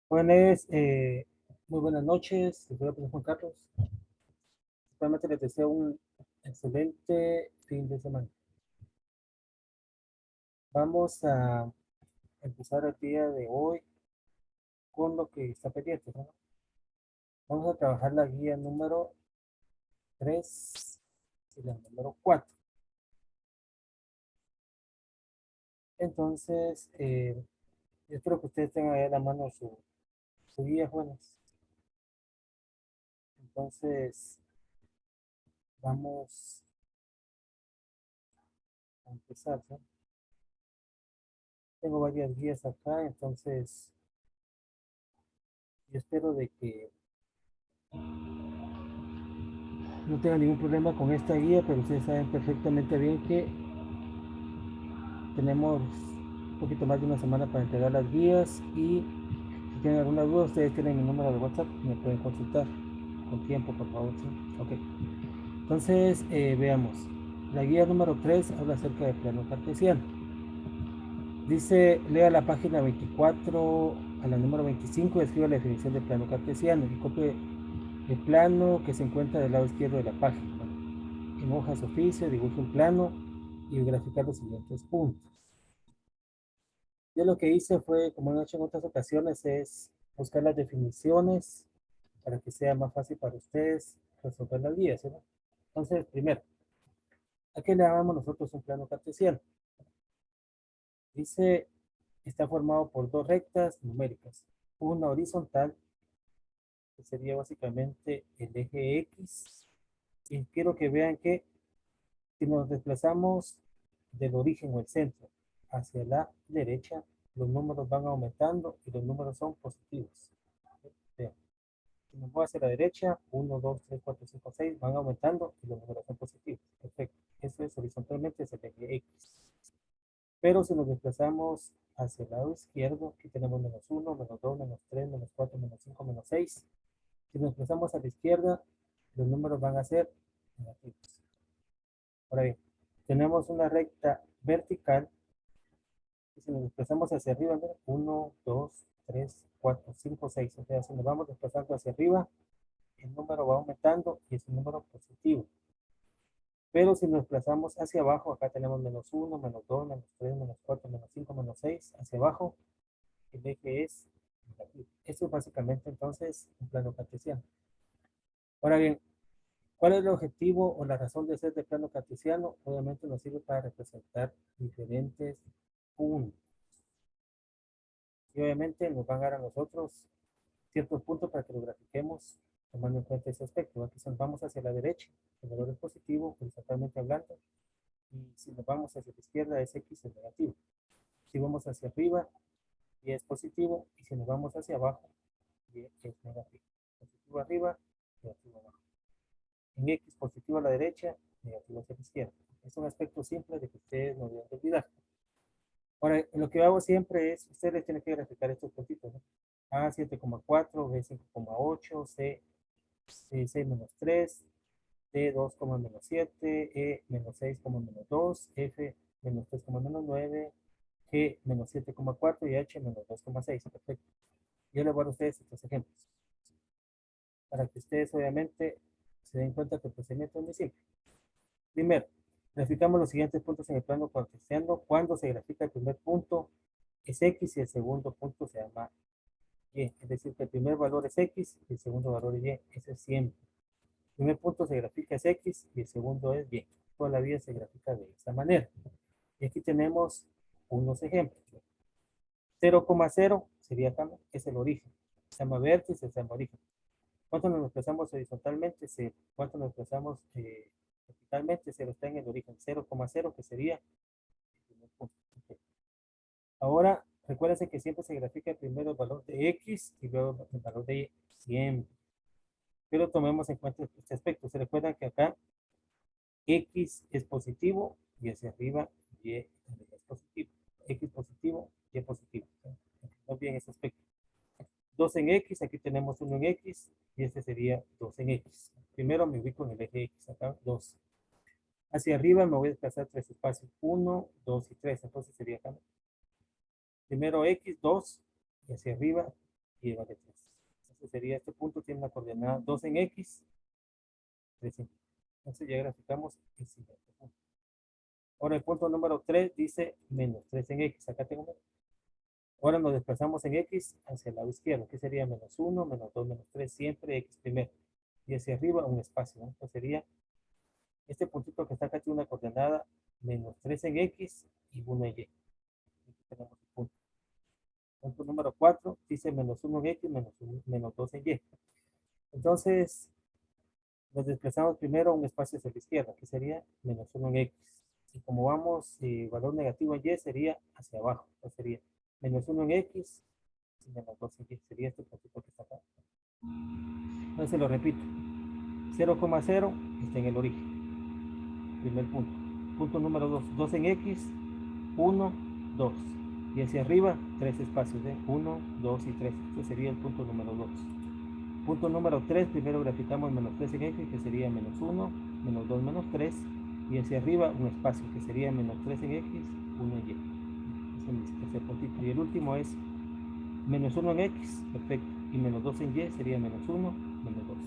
Buenas, muy buenas noches, soy el profesor Juan Carlos. Realmente les deseo un excelente fin de semana. Vamos a empezar el día de hoy con lo que está pendiente, ¿no? Vamos a trabajar la guía número 3 y la número 4. Entonces, yo espero que ustedes tengan ahí a la mano su guía, jóvenes. Entonces, vamos a empezar, ¿no? Tengo varias guías acá, entonces yo espero de que no tengan ningún problema con esta guía, pero ustedes saben perfectamente bien que tenemos un poquito más de una semana para entregar las guías y si tienen alguna duda, ustedes tienen mi número de WhatsApp, me pueden consultar con tiempo, por favor. ¿Sí? Ok. Entonces, veamos. La guía número 3 habla acerca del plano cartesiano. Dice, lea la página 24 a la número 25 y escriba la definición de plano cartesiano y copie el plano que se encuentra del lado izquierdo de la página. En hojas oficio, dibuje un plano y graficar los siguientes puntos. Yo lo que hice fue, como he hecho en otras ocasiones, es buscar las definiciones para que sea más fácil para ustedes resolver las guías, ¿no? Entonces, primero, ¿a qué le llamamos nosotros un plano cartesiano? Dice, está formado por dos rectas numéricas, una horizontal, que sería básicamente el eje X, y quiero que vean que si nos desplazamos del origen o el centro hacia la derecha, los números van aumentando y los números son positivos. Vean, si nos voy hacia la derecha, 1, 2, 3, 4, 5, 6, van aumentando y los números son positivos. Perfecto. Eso es horizontalmente, es el eje X. Pero si nos desplazamos hacia el lado izquierdo, aquí tenemos menos 1, menos 2, menos 3, menos 4, menos 5, menos 6. Si nos desplazamos a la izquierda, los números van a ser negativos. Ahora bien, tenemos una recta vertical y si nos desplazamos hacia arriba, 1, 2, 3, 4, 5, 6. O sea, si nos vamos desplazando hacia arriba, el número va aumentando y es un número positivo. Pero si nos desplazamos hacia abajo, acá tenemos menos 1, menos 2, menos 3, menos 4, menos 5, menos 6. Hacia abajo, el eje es negativo. Esto es básicamente entonces un plano cartesiano. Ahora bien, ¿cuál es el objetivo o la razón de ser de plano cartesiano? Obviamente nos sirve para representar diferentes puntos. Y obviamente nos van a dar a nosotros ciertos puntos para que lo grafiquemos tomando en cuenta ese aspecto. Aquí si nos vamos hacia la derecha, el valor es positivo, horizontalmente hablando, y si nos vamos hacia la izquierda, es X es negativo. Si vamos hacia arriba, Y es positivo, y si nos vamos hacia abajo, Y es negativo. Positivo arriba, negativo abajo. En X positivo a la derecha, negativo hacia la izquierda. Es un aspecto simple de que ustedes no deben olvidar. Ahora, lo que hago siempre es, ustedes tienen que graficar estos puntitos, ¿no? A 7,4, B 5,8, C 6 menos 3, D 2, menos 7, E menos 6, menos 2, F menos 3, menos 9, G menos 7,4 y H menos 2,6. Perfecto. Yo les voy a dar a ustedes estos ejemplos para que ustedes obviamente se den cuenta que el procedimiento es muy simple. Primero, graficamos los siguientes puntos en el plano cartesiano. Cuando se grafica el primer punto es X y el segundo punto se llama Y. Es decir, que el primer valor es X y el segundo valor es Y. Ese es siempre. El primer punto se grafica es X y el segundo es Y. Toda la vida se grafica de esta manera. Y aquí tenemos unos ejemplos. 0,0 sería acá, es el origen. Se llama vértice, se llama origen. ¿Cuánto nos desplazamos horizontalmente? 0. ¿Cuánto nos desplazamos verticalmente? 0 está en el origen. 0,0 que sería el primer punto. Okay. Ahora, recuérdense que siempre se grafica primero el valor de X y luego el valor de Y. Siempre. Pero tomemos en cuenta este aspecto. Se recuerdan que acá X es positivo y hacia arriba Y es positivo. X positivo, Y positivo. No bien ese aspecto. 2 en X, aquí tenemos 1 en X y este sería 2 en X. Primero me ubico en el eje X, acá 2. Hacia arriba me voy a desplazar 3 espacios, 1, 2 y 3, entonces sería acá. Primero X, 2, y hacia arriba y vale 3. Entonces sería este punto tiene una coordenada 2 en X, 3 en Y. Entonces ya graficamos el siguiente punto. Ahora el punto número 3 dice menos 3 en X. Acá tengo menos. Ahora nos desplazamos en X hacia el lado izquierdo. ¿Qué sería? Menos 1, menos 2, menos 3. Siempre X primero. Y hacia arriba un espacio, ¿no? Entonces sería este puntito que está acá tiene una coordenada menos 3 en X y 1 en Y. Aquí tenemos el punto. Punto número 4 dice menos 1 en X, menos 2 en Y. Entonces, nos desplazamos primero a un espacio hacia la izquierda, que sería menos 1 en X. Y como vamos, valor negativo en Y sería hacia abajo. Entonces sería menos 1 en X y menos 2 en Y. Sería este puntito que está acá. Entonces lo repito. 0,0 está en el origen. Primer punto. Punto número 2. 2 en X, 1, 2. Y hacia arriba, 3 espacios de 1, 2 y 3. Este sería el punto número 2. Punto número 3, primero graficamos menos 3 en X, que sería menos 1, menos 2, menos 3. Y hacia arriba un espacio, que sería menos 3 en X, 1 en Y. Ese es el puntito. Y el último es menos 1 en X, perfecto. Y menos 2 en Y sería menos 1, menos 2.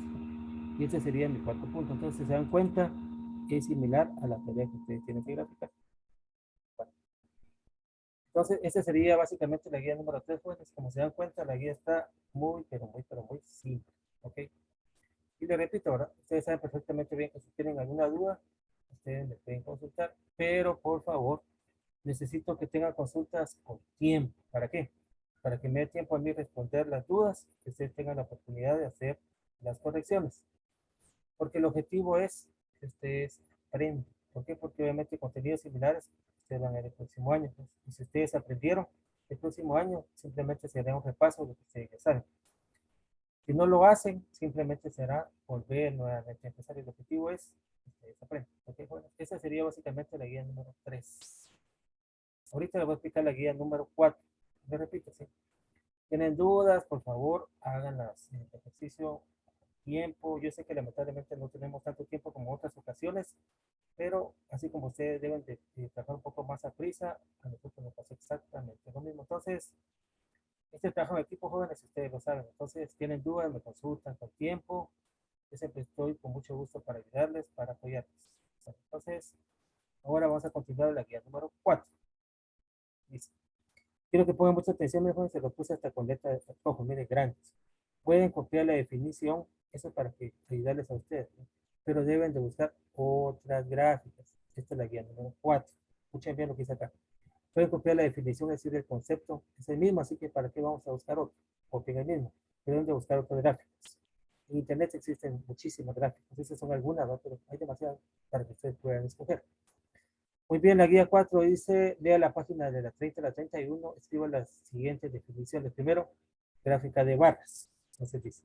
Y este sería mi cuarto punto. Entonces, se dan cuenta, es similar a la tarea que ustedes tienen que graficar. Bueno. Entonces, esta sería básicamente la guía número 3, jóvenes. Como se dan cuenta, la guía está muy simple. ¿Ok? Y le repito, ahora, ustedes saben perfectamente bien que si tienen alguna duda, ustedes me pueden consultar, pero por favor, necesito que tengan consultas con tiempo. ¿Para qué? Para que me dé tiempo a mí responder las dudas, que ustedes tengan la oportunidad de hacer las correcciones. Porque el objetivo es que ustedes aprendan. ¿Por qué? Porque obviamente contenidos similares ustedes van a ver el próximo año. Pues, y si ustedes aprendieron, el próximo año simplemente se hará un repaso de lo que ustedes ya saben. Si no lo hacen, simplemente será volver nuevamente a empezar. El objetivo es que ustedes aprendan. ¿Okay? Bueno, esa sería básicamente la guía número 3. Ahorita les voy a explicar la guía número 4. Me repito, ¿sí? ¿Tienen dudas? Por favor, háganlas en el ejercicio tiempo. Yo sé que lamentablemente no tenemos tanto tiempo como otras ocasiones, pero así como ustedes deben de trabajar un poco más a prisa, a nosotros nos pasa exactamente lo mismo. Entonces, este trabajo en equipo, jóvenes, ustedes lo saben. Entonces, tienen dudas, me consultan con tiempo. Yo siempre estoy con mucho gusto para ayudarles, para apoyarles. Entonces, ahora vamos a continuar la guía número 4. Listo. Quiero que pongan mucha atención, mejor se lo puse hasta con letras rojas, miren, grandes. Pueden copiar la definición, eso para que ayudarles a ustedes, ¿no? Pero deben de buscar otras gráficas. Esta es la guía número 4. Escuchen bien lo que dice acá. Pueden copiar la definición, es decir, el concepto es el mismo, así que ¿para qué vamos a buscar otro? Copien el mismo. Deben de buscar otras gráficas. En internet existen muchísimas gráficas, esas son algunas, ¿no? Pero hay demasiadas para que ustedes puedan escoger. Muy bien, la guía 4 dice, lea la página de la 30 a la 31, escriba las siguientes definiciones. Primero, gráfica de barras. Entonces dice,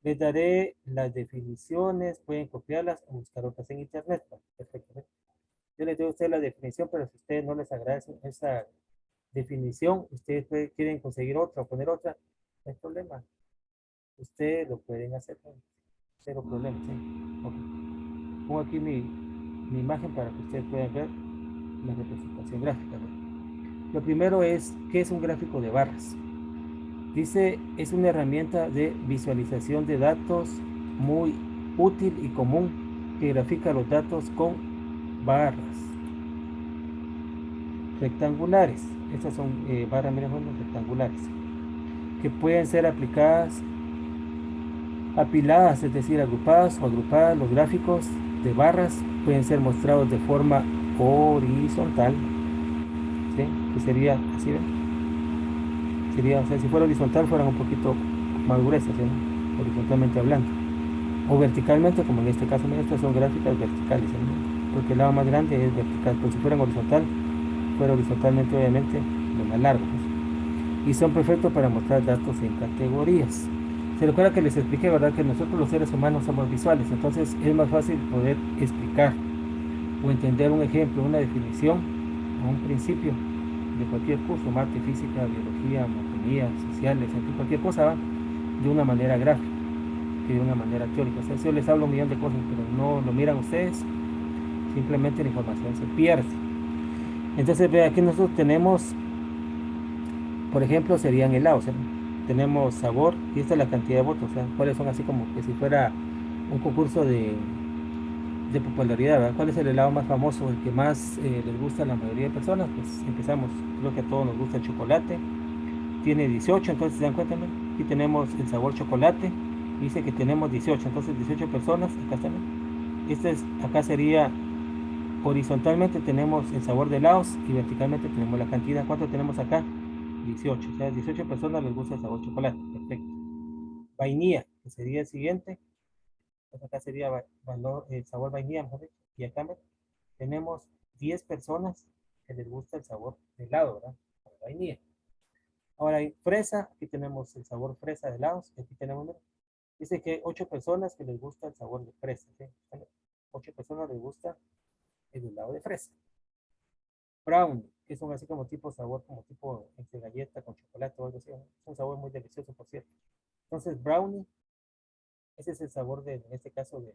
les daré las definiciones, pueden copiarlas o buscar otras en internet. Perfecto. Yo les doy a ustedes la definición, pero si ustedes no les agradecen esa definición, ustedes quieren conseguir otra o poner otra, no hay problema. Ustedes lo pueden hacer, cero problema, ¿sí? Okay. Pongo aquí mi imagen para que ustedes puedan ver la representación gráfica, ¿no? Lo primero es, ¿qué es un gráfico de barras? Dice, es una herramienta de visualización de datos muy útil y común que grafica los datos con barras rectangulares. Estas son barras, miren, rectangulares, que pueden ser aplicadas, apiladas, es decir, agrupadas o agrupadas. Los gráficos de barras pueden ser mostrados de forma horizontal, ¿sí? Que sería así, ¿ven? Sería, o sea, si fuera horizontal fueran un poquito más gruesas, ¿sí? Horizontalmente hablando, o verticalmente, como en este caso. Estas son gráficas verticales, ¿sí? Porque el lado más grande es vertical, pero si fueran horizontal, fuera horizontalmente obviamente lo más largo, ¿sí? Y son perfectos para mostrar datos en categorías. Se recuerda que les expliqué, ¿verdad?, que nosotros los seres humanos somos visuales, entonces es más fácil poder explicar o entender un ejemplo, una definición o un principio de cualquier curso, mate, física, biología, anatomía, sociales, en fin, cualquier cosa, ¿va?, de una manera gráfica que de una manera teórica. O sea, si yo les hablo un millón de cosas, pero no lo miran ustedes, simplemente la información se pierde. Entonces, ve, aquí nosotros tenemos, por ejemplo, serían helados, ¿sí? tenemos sabor y esta es la cantidad de votos, o sea, cuáles son así como que si fuera un concurso de popularidad, ¿verdad? ¿Cuál es el helado más famoso, el que más les gusta a la mayoría de personas? Pues empezamos, creo que a todos nos gusta el chocolate, tiene 18, entonces se dan cuenta, ¿no? Aquí tenemos el sabor chocolate, dice que tenemos 18, entonces 18 personas, acá están, ¿no? Acá sería, horizontalmente tenemos el sabor de helados y verticalmente tenemos la cantidad. ¿Cuánto tenemos acá? 18, o sea, 18 personas les gusta el sabor chocolate, perfecto. Vainilla, que sería el siguiente, pues acá sería el sabor vainilla, mejor dicho, y acá tenemos 10 personas que les gusta el sabor de helado, ¿verdad? Con vainilla. Ahora hay fresa, aquí tenemos el sabor fresa de helados, y aquí tenemos, mira, dice que hay 8 personas que les gusta el sabor de fresa, ¿sí? 8 personas les gusta el helado de fresa. Brownie, que son así como tipo sabor, como tipo entre galleta con chocolate o algo así, ¿no? Es un sabor muy delicioso, por cierto. Entonces, brownie, ese es el sabor de, en este caso, de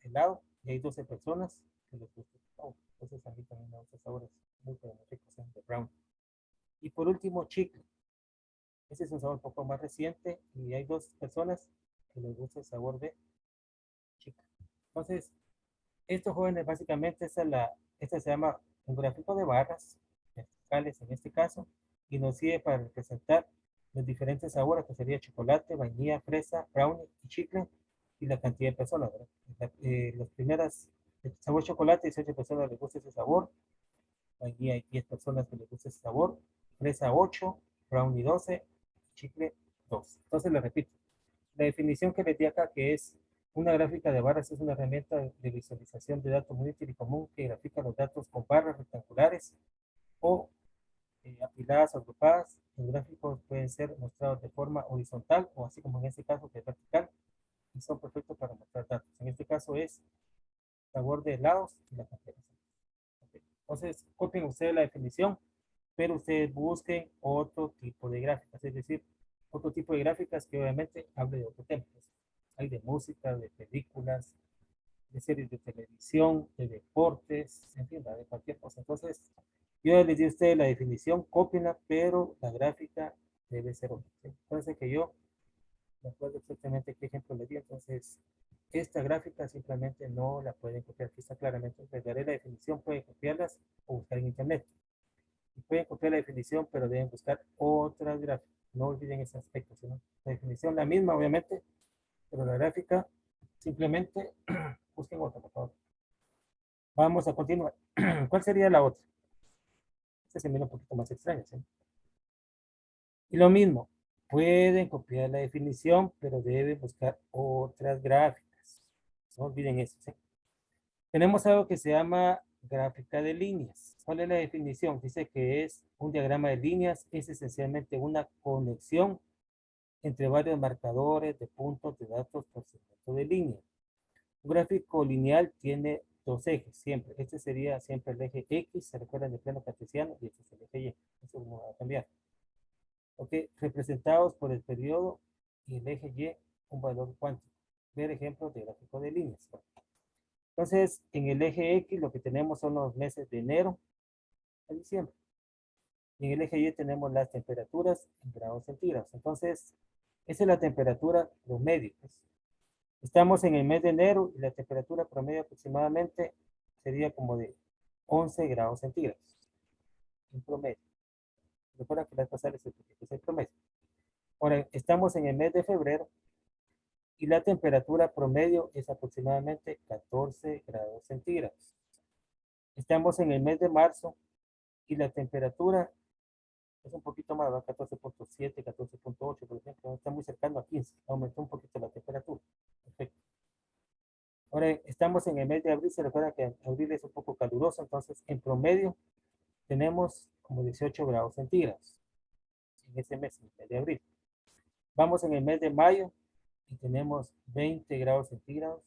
helado, y hay 12 personas que les gusta el brownie. Entonces, a mí también me gustan sabores muy, pero muy ricos de brownie. Y por último, chicle. Ese es un sabor un poco más reciente y hay 2 personas que les gusta el sabor de chicle. Entonces, estos jóvenes básicamente, esta se llama un gráfico de barras verticales en este caso, y nos sirve para representar los diferentes sabores, que sería chocolate, vainilla, fresa, brownie y chicle, y la cantidad de personas, ¿verdad? Las primeras, el sabor chocolate, 18 personas les gusta ese sabor, vainilla hay 10 personas que les gusta ese sabor, fresa 8, brownie 12, chicle 2. Entonces le repito, la definición que les di acá, que es una gráfica de barras, es una herramienta de visualización de datos muy útil y común que grafica los datos con barras rectangulares o apiladas o agrupadas. Los gráficos pueden ser mostrados de forma horizontal o así como en este caso que es vertical y son perfectos para mostrar datos. En este caso es sabor de helados y la cantidad. Entonces, copien ustedes la definición, pero ustedes busquen otro tipo de gráficas, es decir, otro tipo de gráficas que obviamente hable de otro tema. Hay de música, de películas, de series de televisión, de deportes, en fin, de cualquier cosa. Entonces, yo les di a ustedes la definición, cópienla, pero la gráfica debe ser otra. ¿Sí? Entonces, que yo me acuerdo exactamente qué ejemplo le di. Entonces, esta gráfica simplemente no la pueden copiar. Aquí está claramente. Les daré la definición, pueden copiarlas o buscar en internet. Y pueden copiar la definición, pero deben buscar otras gráficas. No olviden ese aspecto, ¿sí? La definición la misma, obviamente, pero la gráfica simplemente busquen otra, por favor. Vamos a continuar. ¿Cuál sería la otra? Esta se mira un poquito más extraña, ¿sí? Y lo mismo, pueden copiar la definición, pero deben buscar otras gráficas. No olviden eso, ¿sí? Tenemos algo que se llama gráfica de líneas. ¿Cuál es la definición? Dice que es un diagrama de líneas, es esencialmente una conexión entre varios marcadores de puntos de datos por segmento de línea. Un gráfico lineal tiene dos ejes, siempre. Este sería siempre el eje X, se recuerdan de plano cartesiano, y este es el eje Y. Eso no va a cambiar. Ok, representados por el periodo y el eje Y, un valor cuántico. Ver ejemplos de gráfico de líneas. Entonces, en el eje X lo que tenemos son los meses de enero a diciembre. Y en el eje Y tenemos las temperaturas en grados centígrados. Entonces, esa es la temperatura promedio. Pues. Estamos en el mes de enero y la temperatura promedio aproximadamente sería como de 11 grados centígrados. En promedio. Recuerda que las pasar es el promedio. Ahora, estamos en el mes de febrero y la temperatura promedio es aproximadamente 14 grados centígrados. Estamos en el mes de marzo y la temperatura es un poquito más, 14.7, 14.8, por ejemplo, está muy cercano a 15, aumentó un poquito la temperatura. Perfecto. Ahora estamos en el mes de abril, se recuerda que abril es un poco caluroso, entonces en promedio tenemos como 18 grados centígrados en ese mes, en el mes de abril. Vamos en el mes de mayo y tenemos 20 grados centígrados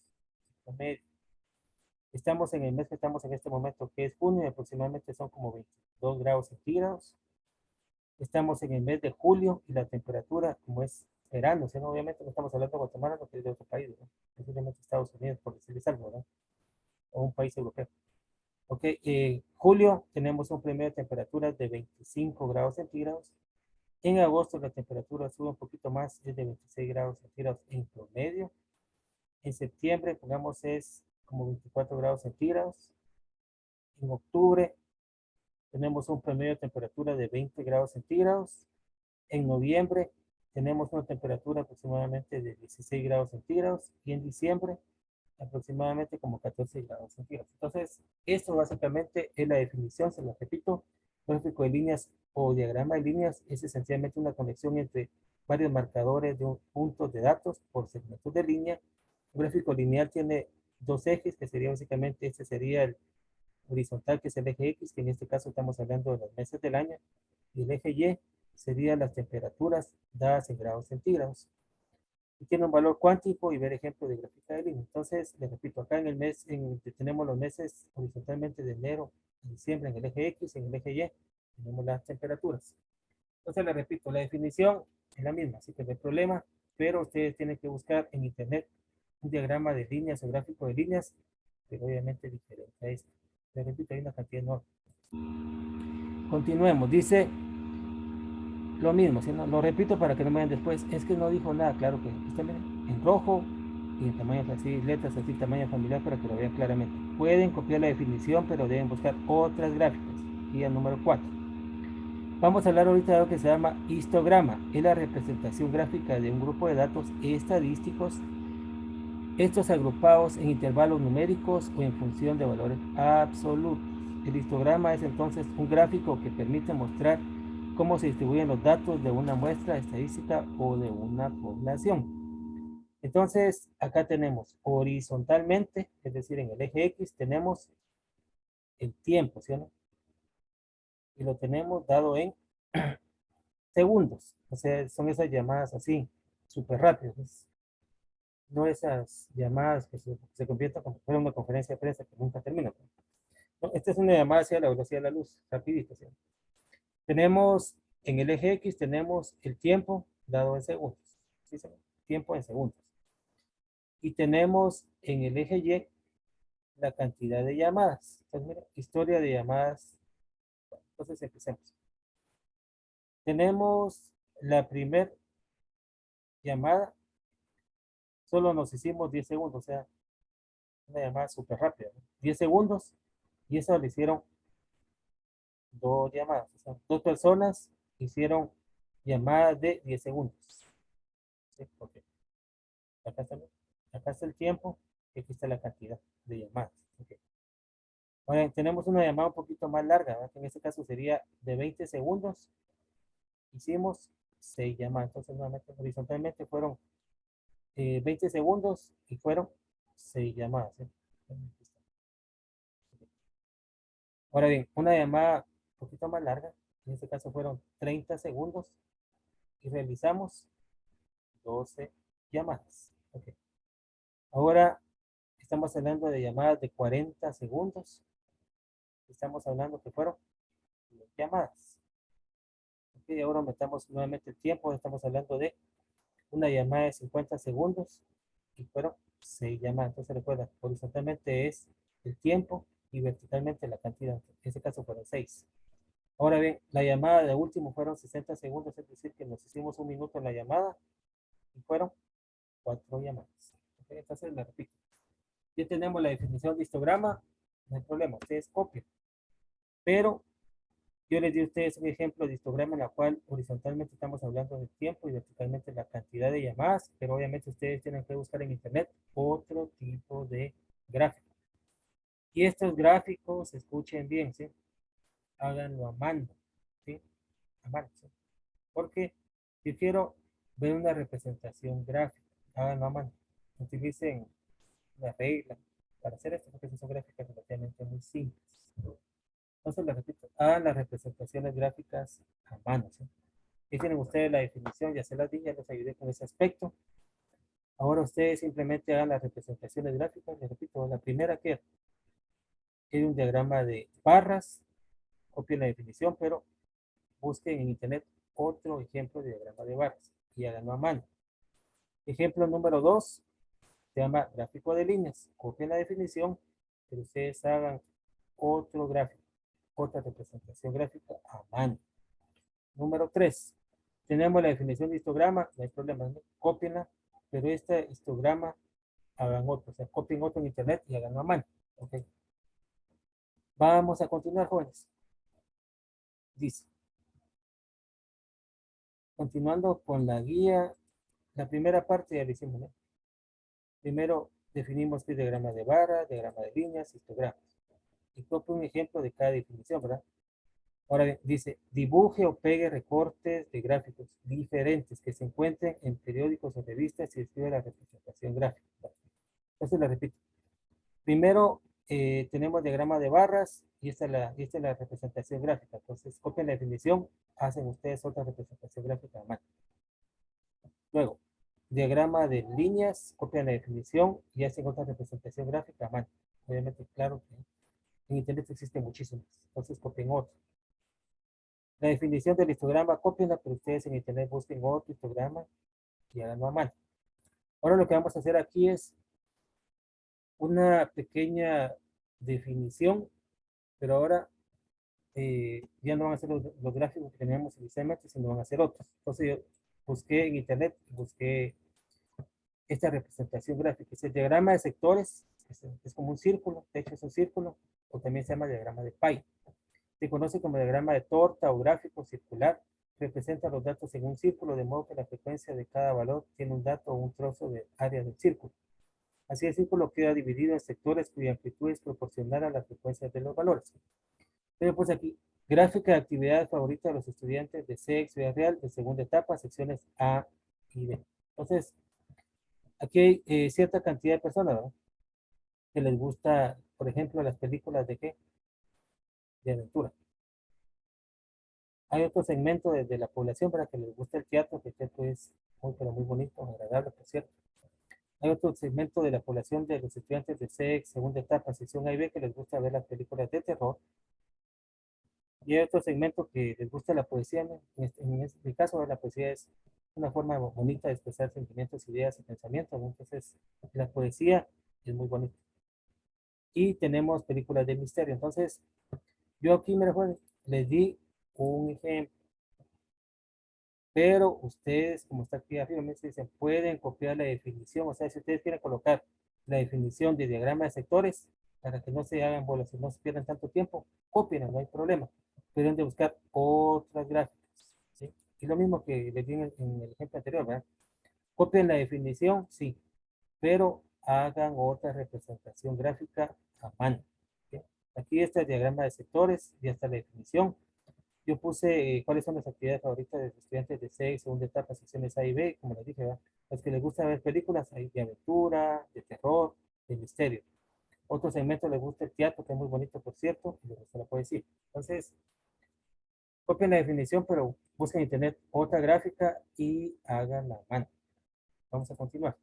en promedio. Estamos en el mes que estamos en este momento, que es junio, y aproximadamente son como 22 grados centígrados. Estamos en el mes de julio y la temperatura, como es verano, ¿sí? Obviamente no estamos hablando de Guatemala, no que es de otro país, ¿no? Posiblemente Estados Unidos, por decirles algo, ¿no? O un país europeo. Ok, julio tenemos un promedio de temperaturas de 25 grados centígrados En agosto la temperatura sube un poquito más, es de 26 grados centígrados en promedio. En septiembre, pongamos, es como 24 grados centígrados. En octubre tenemos un promedio de temperatura de 20 grados centígrados. En noviembre tenemos una temperatura aproximadamente de 16 grados centígrados y en diciembre aproximadamente como 14 grados centígrados. Entonces, esto básicamente es la definición, se lo repito, gráfico de líneas o diagrama de líneas es esencialmente una conexión entre varios marcadores de un punto de datos por segmentos de línea. Un gráfico lineal tiene dos ejes, que sería básicamente, este sería el horizontal, que es el eje X, que en este caso estamos hablando de los meses del año, y el eje Y serían las temperaturas dadas en grados centígrados. Y tiene un valor cuántico y ver ejemplo de gráfica de línea. Entonces, les repito, acá en el mes, tenemos los meses horizontalmente de enero a diciembre en el eje X, en el eje Y, tenemos las temperaturas. Entonces, les repito, la definición es la misma, así que no hay problema, pero ustedes tienen que buscar en internet un diagrama de líneas o gráfico de líneas, pero obviamente diferente a este. Les repito, hay una cantidad enorme. Continuemos, dice lo mismo, ¿sí? No, lo repito para que no me vayan después, es que no dijo nada, claro que usted miren, en rojo y en tamaño así, letras así, tamaño familiar para que lo vean claramente. Pueden copiar la definición, pero deben buscar otras gráficas. Y el número 4. Vamos a hablar ahorita de lo que se llama histograma. Es la representación gráfica de un grupo de datos estadísticos, estos agrupados en intervalos numéricos o en función de valores absolutos. El histograma es entonces un gráfico que permite mostrar cómo se distribuyen los datos de una muestra estadística o de una población. Entonces, acá tenemos horizontalmente, es decir, en el eje X tenemos el tiempo, ¿sí o no? Y lo tenemos dado en segundos. O sea, son esas llamadas así, súper rápidas. No esas llamadas que se convierten como si fuera una conferencia de prensa que nunca termina. No, esta es una llamada hacia la velocidad de la luz, rapidito, ¿sí? Tenemos en el eje X, tenemos el tiempo dado en segundos. ¿Sí? Tiempo en segundos. Y tenemos en el eje Y la cantidad de llamadas. Entonces, mira, historia de llamadas. Bueno, entonces empecemos. Tenemos la primera llamada, solo nos hicimos 10 segundos, o sea, una llamada súper rápida, ¿no? 10 segundos, y eso lo hicieron dos llamadas, o sea, dos personas hicieron llamadas de 10 segundos. ¿Sí? Okay. Acá está, acá está el tiempo y aquí está la cantidad de llamadas. Okay. Ahora tenemos una llamada un poquito más larga, ¿verdad? Que en este caso sería de 20 segundos. Hicimos 6 llamadas. Entonces, nuevamente, horizontalmente fueron 20 segundos y fueron 6 llamadas. ¿Sí? Ahora bien, una llamada un poquito más larga, en este caso fueron 30 segundos y realizamos 12 llamadas. Okay. Ahora estamos hablando de llamadas de 40 segundos. Estamos hablando que fueron 10 llamadas. Okay, ahora aumentamos nuevamente el tiempo. Estamos hablando de una llamada de 50 segundos y fueron 6 llamadas. Entonces recuerda, horizontalmente es el tiempo y verticalmente la cantidad. En este caso fueron 6. Ahora bien, la llamada de último fueron 60 segundos, es decir, que nos hicimos un minuto en la llamada y fueron 4 llamadas. Okay, entonces me repito. Ya tenemos la definición de histograma, no hay problema, ustedes copian. Pero yo les di a ustedes un ejemplo de histograma en la cual horizontalmente estamos hablando del tiempo y verticalmente la cantidad de llamadas, pero obviamente ustedes tienen que buscar en internet otro tipo de gráfico. Y estos gráficos, escuchen bien, ¿sí? Háganlo a mano, ¿sí? A mano, ¿sí? Porque yo quiero ver una representación gráfica, háganlo a mano. Utilicen la regla para hacer esto, porque son gráficas relativamente muy simples. Entonces, les repito, hagan las representaciones gráficas a mano, ¿sí? Y tienen ustedes la definición, ya se las di, ya les ayudé con ese aspecto. Ahora ustedes simplemente hagan las representaciones gráficas. Les repito, la primera que es un diagrama de barras, copien la definición, pero busquen en internet otro ejemplo de diagrama de barras y háganlo a mano. Ejemplo número 2 se llama gráfico de líneas. Copien la definición, pero ustedes hagan otro gráfico, otra representación gráfica a mano. Número 3, Tenemos la definición de histograma, no hay problema, ¿no? Cópienla, pero este histograma hagan otro, o sea, copien otro en internet y hagan a mano. Ok. Vamos a continuar, jóvenes. Dice, continuando con la guía, la primera parte ya la hicimos, ¿no? Primero definimos qué es diagrama de barra, diagrama de líneas, histogramas. Y copio un ejemplo de cada definición, ¿verdad? Ahora bien, dice, dibuje o pegue recortes de gráficos diferentes que se encuentren en periódicos o revistas y escribe la representación gráfica. Entonces la repito. Primero tenemos diagrama de barras y esta es la representación gráfica. Entonces copian la definición, hacen ustedes otra representación gráfica a mano. Luego, diagrama de líneas, copian la definición y hacen otra representación gráfica a mano. Obviamente, claro que en internet existen muchísimas, entonces copien otro. La definición del histograma, copienla, pero ustedes en internet busquen otro histograma y háganlo a mano. Ahora lo que vamos a hacer aquí es una pequeña definición, pero ahora ya no van a ser los gráficos que teníamos inicialmente, sino van a ser otros. Entonces yo busqué en internet, busqué esta representación gráfica. Es el diagrama de sectores, es como un círculo, de hecho es un círculo, o también se llama diagrama de pie. Se conoce como diagrama de torta o gráfico circular. Representa los datos en un círculo, de modo que la frecuencia de cada valor tiene un dato o un trozo de área del círculo. Así el círculo queda dividido en sectores cuya amplitud es proporcional a la frecuencia de los valores. Pero pues aquí, gráfica de actividad favorita de los estudiantes de CEX Vida Real de segunda etapa, secciones A y B. Entonces, aquí hay cierta cantidad de personas, ¿no? Que les gusta, por ejemplo, las películas de qué? De aventura. Hay otro segmento de la población para que les guste el teatro, que el teatro es muy, pero muy bonito, agradable, por cierto. Hay otro segmento de la población de los estudiantes de CEX, segunda etapa, sección A y B, que les gusta ver las películas de terror. Y hay otro segmento que les gusta la poesía. En este caso, la poesía es una forma bonita de expresar sentimientos, ideas y pensamientos, ¿no? Entonces, la poesía es muy bonita. Y tenemos películas de misterio. Entonces, yo aquí, me les di un ejemplo. Pero ustedes, como está aquí arriba, me dicen, pueden copiar la definición. O sea, si ustedes quieren colocar la definición de diagrama de sectores, para que no se hagan bolas y no se pierdan tanto tiempo, copien, no hay problema. Pueden de buscar otras gráficas, ¿sí? Y lo mismo que les di en el ejemplo anterior, ¿verdad? Copien la definición, sí, pero hagan otra representación gráfica a mano, ¿sí? Aquí está el diagrama de sectores, ya está la definición. Yo puse cuáles son las actividades favoritas de los estudiantes de 6, segunda etapa, secciones A y B, como les dije, ¿verdad? Los que les gusta ver películas hay de aventura, de terror, de misterio. Otro segmento les gusta el teatro, que es muy bonito, por cierto, y les gusta la poesía. Entonces, copien la definición, pero busquen en internet otra gráfica y hagan la mano. Vamos a continuar.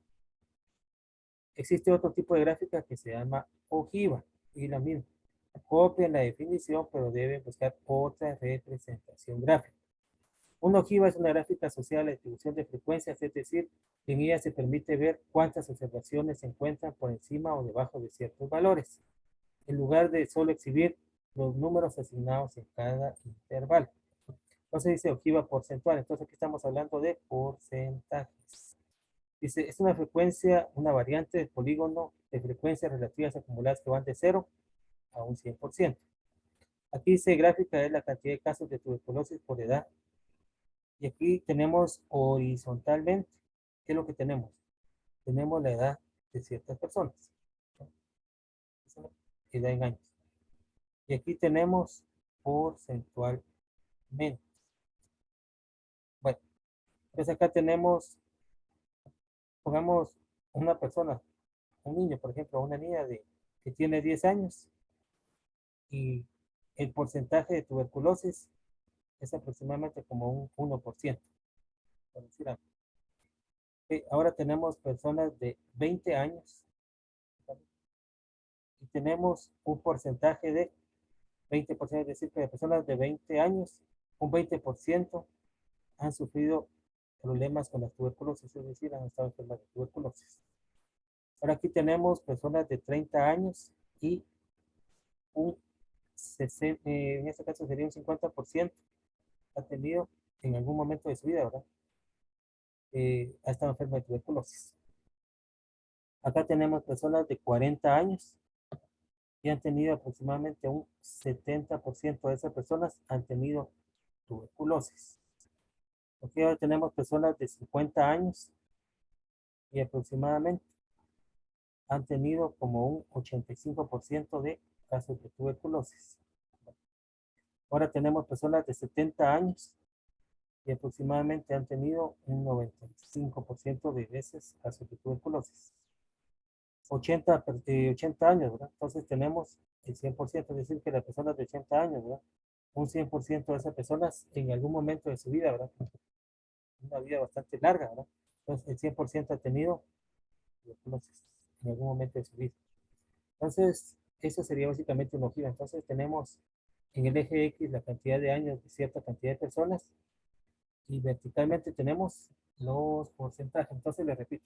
Existe otro tipo de gráfica que se llama ojiva, y la misma. Copien la definición, pero deben buscar otra representación gráfica. Una ojiva es una gráfica asociada a la distribución de frecuencias, es decir, en ella se permite ver cuántas observaciones se encuentran por encima o debajo de ciertos valores, en lugar de solo exhibir los números asignados en cada intervalo. Entonces dice ojiva porcentual, entonces aquí estamos hablando de porcentajes. Dice, es una frecuencia, una variante de polígono de frecuencias relativas acumuladas que van de 0 a un 100%. Aquí dice gráfica es la cantidad de casos de tuberculosis por edad. Y aquí tenemos horizontalmente, ¿qué es lo que tenemos? Tenemos la edad de ciertas personas, edad en años. Y aquí tenemos porcentualmente. Bueno, entonces acá tenemos, pongamos una persona, un niño, por ejemplo, una niña que tiene 10 años y el porcentaje de tuberculosis es aproximadamente como un 1%, por decir algo. Ahora tenemos personas de 20 años, ¿vale? Y tenemos un porcentaje de 20%, es decir, que de personas de 20 años, un 20% han sufrido problemas con la tuberculosis, es decir, han estado enfermas de tuberculosis. Ahora aquí tenemos personas de 30 años y un 60, en este caso sería un 50% ha tenido en algún momento de su vida, ¿verdad? Ha estado enfermo de tuberculosis. Acá tenemos personas de 40 años y han tenido aproximadamente un 70% de esas personas han tenido tuberculosis. Aquí ahora tenemos personas de 50 años y aproximadamente han tenido como un 85% de casos de tuberculosis. Ahora tenemos personas de 70 años y aproximadamente han tenido un 95% de veces casos de tuberculosis. 80 años, ¿verdad? Entonces tenemos el 100%, es decir, que las personas de 80 años, ¿verdad? Un 100% de esas personas en algún momento de su vida, ¿verdad? Una vida bastante larga, ¿verdad? Entonces el 100% ha tenido tuberculosis en algún momento de su vida. Entonces, eso sería básicamente una ojiva. Entonces tenemos en el eje X la cantidad de años de cierta cantidad de personas y verticalmente tenemos los porcentajes. Entonces les repito,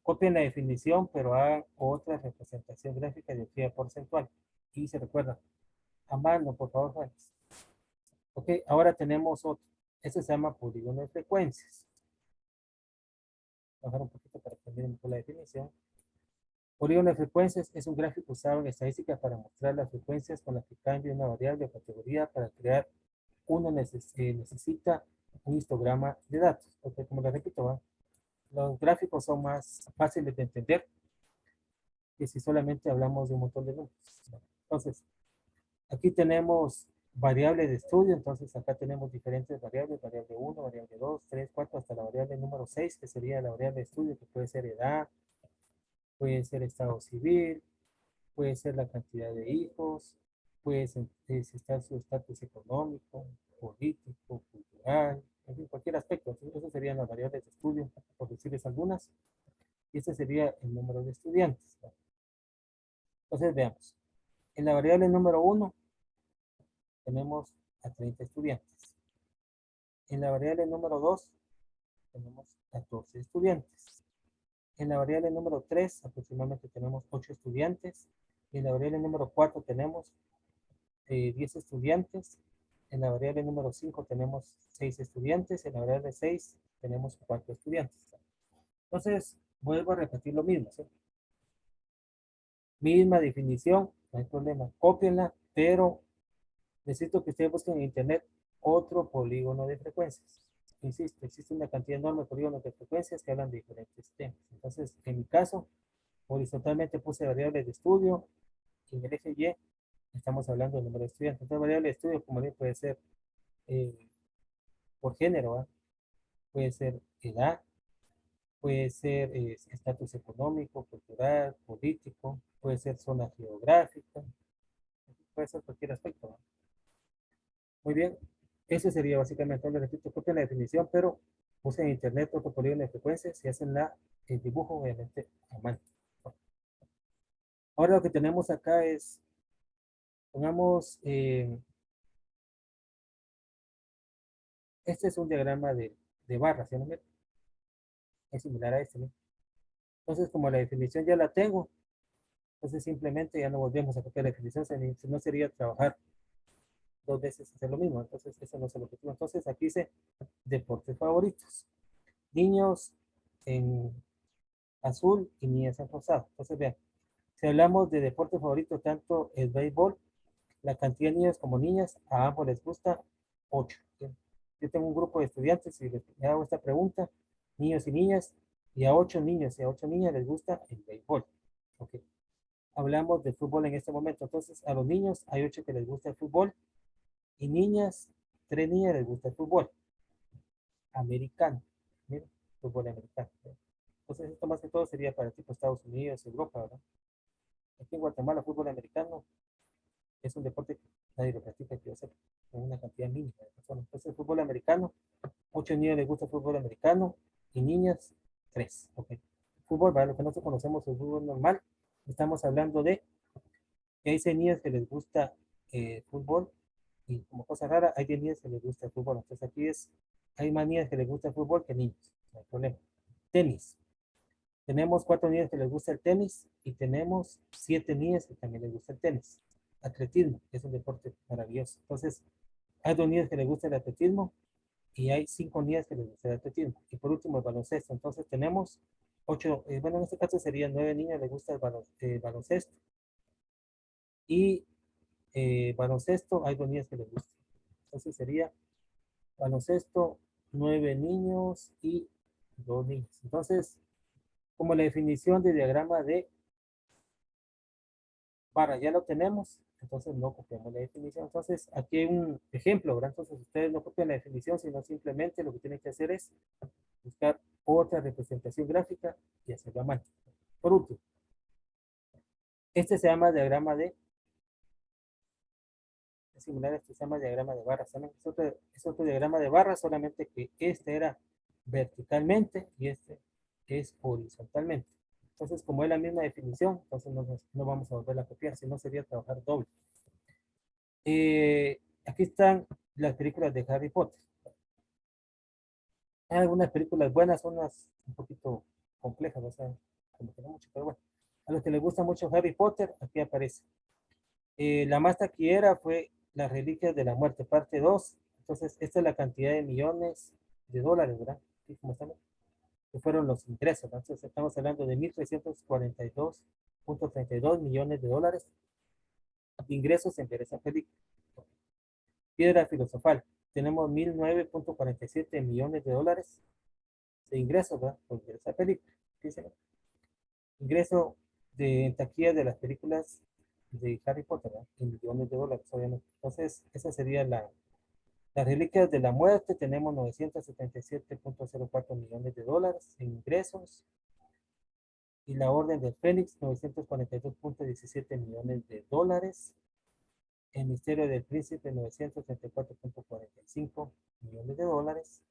copien la definición, pero hagan otra representación gráfica de ojiva porcentual. Y se recuerda, a mano, por favor, Juanes. Ok, ahora tenemos otro. Este se llama polígono de frecuencias. Voy a bajar un poquito para que miren mejor la definición. Polígono de frecuencias es un gráfico usado en estadística para mostrar las frecuencias con las que cambia una variable o categoría. Para crear uno necesita un histograma de datos. Porque como les repito, ¿va? Los gráficos son más fáciles de entender que si solamente hablamos de un montón de números. Entonces, aquí tenemos variables de estudio. Entonces, acá tenemos diferentes variables. Variable 1, variable 2, 3, 4, hasta la variable número 6, que sería la variable de estudio, que puede ser edad, puede ser estado civil, puede ser la cantidad de hijos, puede ser estar su estatus económico, político, cultural, en fin, cualquier aspecto. Entonces, esas serían las variables de estudio, por decirles algunas. Y este sería el número de estudiantes. Entonces, veamos. En la variable número 1 tenemos a 30 estudiantes. En la variable número 2 tenemos 14 estudiantes. En la variable número 3 aproximadamente tenemos 8 estudiantes. Y en la variable número 4 tenemos 10 estudiantes. En la variable número 5 tenemos 6 estudiantes. En la variable 6 tenemos 4 estudiantes. Entonces, vuelvo a repetir lo mismo, ¿sí? Misma definición, no hay problema. Cópienla, pero necesito que ustedes busquen en internet otro polígono de frecuencias. Insisto, existe una cantidad enorme de polígonos de frecuencias que hablan de diferentes temas. Entonces, en mi caso, horizontalmente puse variables de estudio. En el eje Y estamos hablando del número de estudiantes. Entonces, variable de estudio, como bien puede ser eh, por género, ¿va? Puede ser edad, puede ser estatus económico, cultural, político, puede ser zona geográfica, puede ser cualquier aspecto, ¿va? Muy bien, eso sería básicamente, le repito, copien la definición, pero usen en internet otro polígono de frecuencias y hacen el dibujo, obviamente, a mano. Ahora lo que tenemos acá es, pongamos, este es un diagrama de barras, ¿sí? ¿No? Es similar a este, ¿no? Entonces, como la definición ya la tengo, entonces simplemente ya no volvemos a copiar la definición, si no sería trabajar dos veces hacer lo mismo, entonces eso no es el objetivo. Entonces aquí dice deportes favoritos. Niños en azul y niñas en rosado. Entonces vean, si hablamos de deporte favorito, tanto el béisbol, la cantidad de niños como niñas, a ambos les gusta 8. ¿Sí? Yo tengo un grupo de estudiantes y les hago esta pregunta, niños y niñas, y a 8 niños y a 8 niñas les gusta el béisbol. Okay. Hablamos de fútbol en este momento, entonces a los niños hay 8 que les gusta el fútbol y niñas, 3 niñas les gusta el fútbol americano. Miren, fútbol americano. ¿Sí? Entonces esto más que todo sería para tipo Estados Unidos, Europa, ¿verdad? Aquí en Guatemala, fútbol americano es un deporte que nadie lo practica, que yo sé, con una cantidad mínima de personas. Entonces, el fútbol americano, 8 niños les gusta el fútbol americano y niñas, 3. Okay. Fútbol, para lo que nosotros conocemos el fútbol normal, estamos hablando de que hay 6 niñas que les gusta fútbol y como cosa rara, hay 10 niñas que les gusta el fútbol. Entonces, aquí hay más niñas que les gusta el fútbol que niños, no hay problema. Tenis. Tenemos 4 niñas que les gusta el tenis y tenemos 7 niñas que también les gusta el tenis. Atletismo, que es un deporte maravilloso. Entonces, hay 2 niñas que les gusta el atletismo y hay 5 niñas que les gusta el atletismo. Y por último, el baloncesto. Entonces tenemos 8, bueno, en este caso serían 9 niñas les gusta el baloncesto. Y baloncesto, hay 2 niñas que les gusta. Entonces sería baloncesto, 9 niños y 2 niñas. Entonces, como la definición de diagrama de barra ya lo tenemos, entonces no copiamos la definición. Entonces, aquí hay un ejemplo, ¿verdad? Entonces, ustedes no copian la definición, sino simplemente lo que tienen que hacer es buscar otra representación gráfica y hacerla mal. Por último, este se llama diagrama de, es similar a este se llama diagrama de barras. ¿Saben? Es otro diagrama de barras, solamente que este era verticalmente y este es horizontalmente. Entonces, como es la misma definición, entonces no vamos a volver a copiar, sino sería trabajar doble. Aquí están las películas de Harry Potter. Hay algunas películas buenas, unas un poquito complejas, o sea, como que no mucho, pero bueno. A los que les gusta mucho Harry Potter, aquí aparece. La más taquillera fue Las Reliquias de la Muerte, parte 2. Entonces, esta es la cantidad de millones de dólares, ¿verdad? Aquí como estamos, que fueron los ingresos, ¿no? Entonces, estamos hablando de 1.342.32 millones de dólares de ingresos en ver esa película. Piedra filosofal, tenemos 1.009.47 millones de dólares de ingresos, ¿verdad? Por ver esa película. Fíjense, ¿no? Ingreso en taquilla de las películas de Harry Potter, ¿verdad? En millones de dólares, obviamente. Entonces, esa sería las reliquias de la muerte. Tenemos 977.04 millones de dólares en ingresos. Y la orden del Fénix, 942.17 millones de dólares. El misterio del príncipe, 934.45 millones de dólares.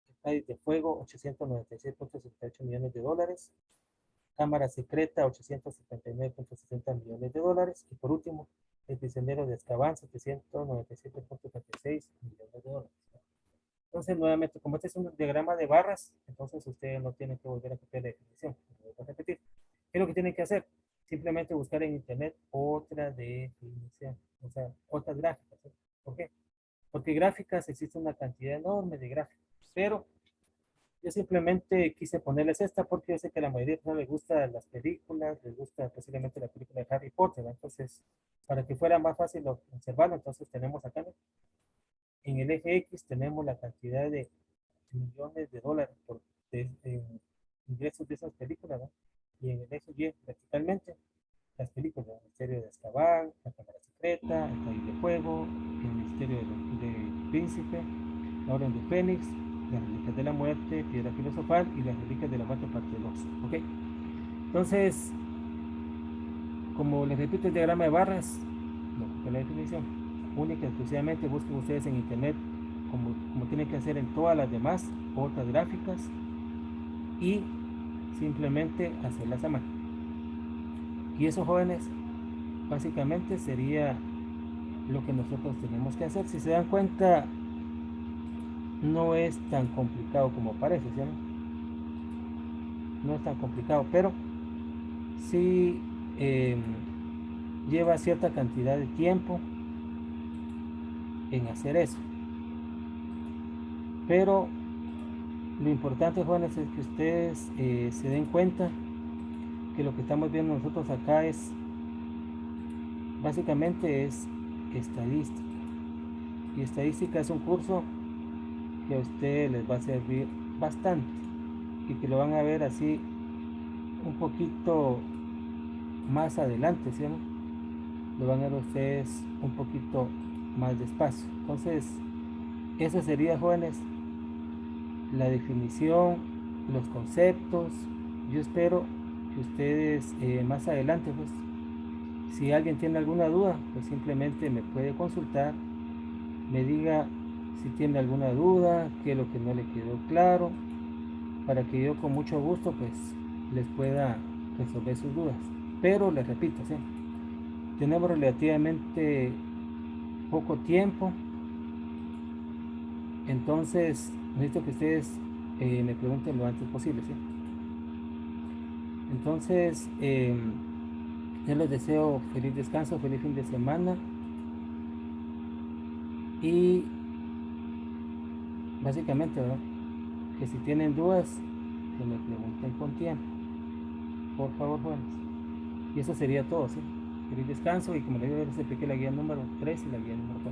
El país de fuego, 896.78 millones de dólares. Cámara secreta, 879.60 millones de dólares. Y por último, el prisionero de Azkaban, 797.36 millones de dólares. Entonces, nuevamente, como este es un diagrama de barras, entonces ustedes no tienen que volver a copiar la definición. Voy a repetir. ¿Qué es lo que tienen que hacer? Simplemente buscar en internet otra definición, o sea, otras gráficas, ¿sí? ¿Por qué? Porque gráficas existe una cantidad enorme de gráficas, pero yo simplemente quise ponerles esta porque yo sé que a la mayoría no les gustan las películas, les gusta posiblemente la película de Harry Potter, ¿no? Entonces, para que fuera más fácil observarlo, entonces tenemos acá, ¿no? En el eje X tenemos la cantidad de millones de dólares por ingresos de esas películas, ¿no? Y en el eje Y, verticalmente, las películas, el misterio de Azkaban, la cámara secreta, el país de fuego, el misterio del príncipe, la orden de Fénix, las reliquias de la muerte, piedra filosofal y las reliquias de la muerte parte 2. ¿Ok? Entonces, como les repito el diagrama de barras, no fue la definición única, exclusivamente busquen ustedes en internet como tienen que hacer en todas las demás otras gráficas y simplemente hacerlas a mano. Y eso, jóvenes, básicamente sería lo que nosotros tenemos que hacer. Si se dan cuenta, no es tan complicado como parece, ¿sí? No es tan complicado, pero sí eh, lleva cierta cantidad de tiempo en hacer eso. Pero lo importante, jóvenes, es que ustedes se den cuenta que lo que estamos viendo nosotros acá es, básicamente es estadística. Y estadística es un curso que a ustedes les va a servir bastante y que lo van a ver así un poquito más adelante, ¿sí? Lo van a ver ustedes un poquito más despacio. Entonces, eso sería, jóvenes, la definición, los conceptos. Yo espero que ustedes más adelante, pues, si alguien tiene alguna duda, pues simplemente me puede consultar, me diga si tiene alguna duda, qué es lo que no le quedó claro, para que yo con mucho gusto, pues, les pueda resolver sus dudas. Pero les repito, ¿sí? Tenemos relativamente poco tiempo, entonces necesito que ustedes me pregunten lo antes posible, ¿sí? Entonces, yo les deseo feliz descanso, feliz fin de semana y Básicamente, ¿verdad? Que si tienen dudas, que me pregunten con tiempo. Por favor, jóvenes. Y eso sería todo, ¿sí? Feliz descanso y como les digo, les expliqué la guía número 3 y la guía número 4.